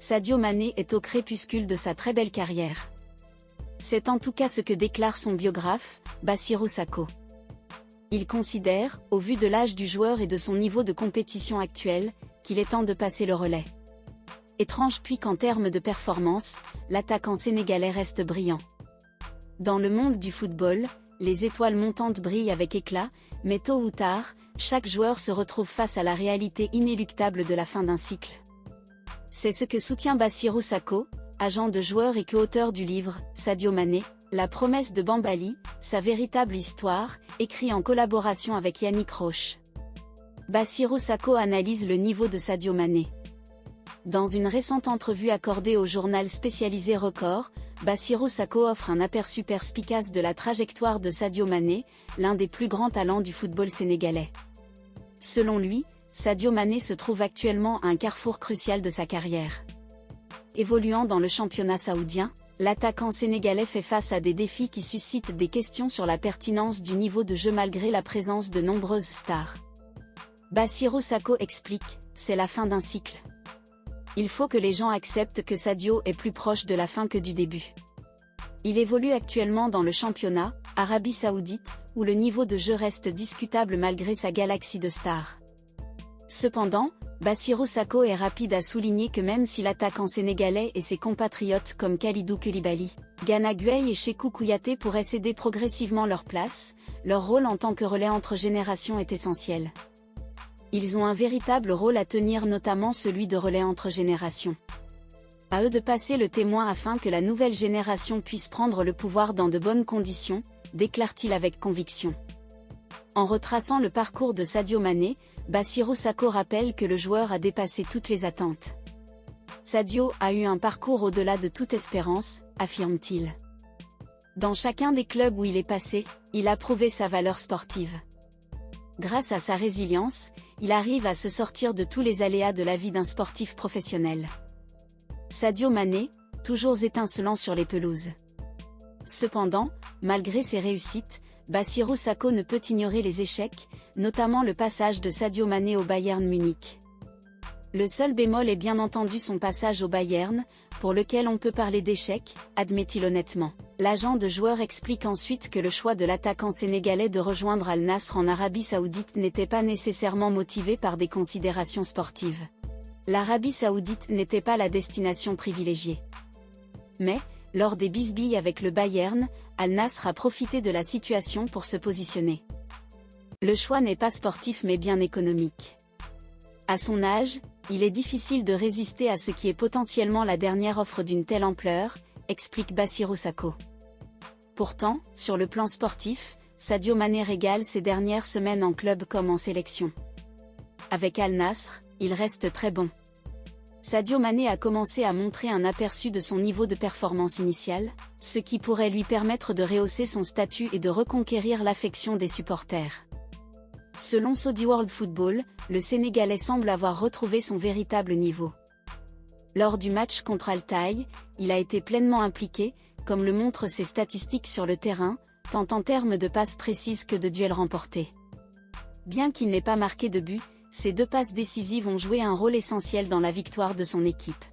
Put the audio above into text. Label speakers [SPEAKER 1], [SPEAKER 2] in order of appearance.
[SPEAKER 1] Sadio Mané est au crépuscule de sa très belle carrière. C'est en tout cas ce que déclare son biographe, Bassirou Sako. Il considère, au vu de l'âge du joueur et de son niveau de compétition actuel, qu'il est temps de passer le relais. Étrange puis qu'en termes de performance, l'attaquant sénégalais reste brillant. Dans le monde du football, les étoiles montantes brillent avec éclat, mais tôt ou tard, chaque joueur se retrouve face à la réalité inéluctable de la fin d'un cycle. C'est ce que soutient Bassirou Sako, agent de joueur et co-auteur du livre « Sadio Mané, la promesse de Bambali, sa véritable histoire », écrit en collaboration avec Yannick Roche. Bassirou Sako analyse le niveau de Sadio Mané. Dans une récente entrevue accordée au journal spécialisé Record, Bassirou Sako offre un aperçu perspicace de la trajectoire de Sadio Mané, l'un des plus grands talents du football sénégalais. Selon lui, Sadio Mané se trouve actuellement à un carrefour crucial de sa carrière. Évoluant dans le championnat saoudien, l'attaquant sénégalais fait face à des défis qui suscitent des questions sur la pertinence du niveau de jeu malgré la présence de nombreuses stars. Bassirou Sako explique, c'est la fin d'un cycle. Il faut que les gens acceptent que Sadio est plus proche de la fin que du début. Il évolue actuellement dans le championnat, Arabie Saoudite, où le niveau de jeu reste discutable malgré sa galaxie de stars. Cependant, Bassirou Sako est rapide à souligner que même si l'attaquant sénégalais et ses compatriotes comme Kalidou Koulibaly, Gana Gueye et Cheikhou Kouyaté pourraient céder progressivement leur place, leur rôle en tant que relais entre générations est essentiel. Ils ont un véritable rôle à tenir, notamment celui de relais entre générations. À eux de passer le témoin afin que la nouvelle génération puisse prendre le pouvoir dans de bonnes conditions, déclare-t-il avec conviction. En retraçant le parcours de Sadio Mané, Bassirou Sako rappelle que le joueur a dépassé toutes les attentes. Sadio a eu un parcours au-delà de toute espérance, affirme-t-il. Dans chacun des clubs où il est passé, il a prouvé sa valeur sportive. Grâce à sa résilience, il arrive à se sortir de tous les aléas de la vie d'un sportif professionnel. Sadio Mané, toujours étincelant sur les pelouses. Cependant, malgré ses réussites, Bassirou Sako ne peut ignorer les échecs, notamment le passage de Sadio Mané au Bayern Munich. Le seul bémol est bien entendu son passage au Bayern, pour lequel on peut parler d'échec, admet-il honnêtement. L'agent de joueur explique ensuite que le choix de l'attaquant sénégalais de rejoindre Al Nasr en Arabie Saoudite n'était pas nécessairement motivé par des considérations sportives. L'Arabie Saoudite n'était pas la destination privilégiée. Mais, lors des bisbilles avec le Bayern, Al Nasr a profité de la situation pour se positionner. Le choix n'est pas sportif mais bien économique. À son âge, il est difficile de résister à ce qui est potentiellement la dernière offre d'une telle ampleur, explique Bassirou Sako. Pourtant, sur le plan sportif, Sadio Mané régale ces dernières semaines en club comme en sélection. Avec Al Nasr, il reste très bon. Sadio Mané a commencé à montrer un aperçu de son niveau de performance initial, ce qui pourrait lui permettre de rehausser son statut et de reconquérir l'affection des supporters. Selon Saudi World Football, le Sénégalais semble avoir retrouvé son véritable niveau. Lors du match contre Al-Taï, il a été pleinement impliqué, comme le montrent ses statistiques sur le terrain, tant en termes de passes précises que de duels remportés. Bien qu'il n'ait pas marqué de but, ces 2 passes décisives ont joué un rôle essentiel dans la victoire de son équipe.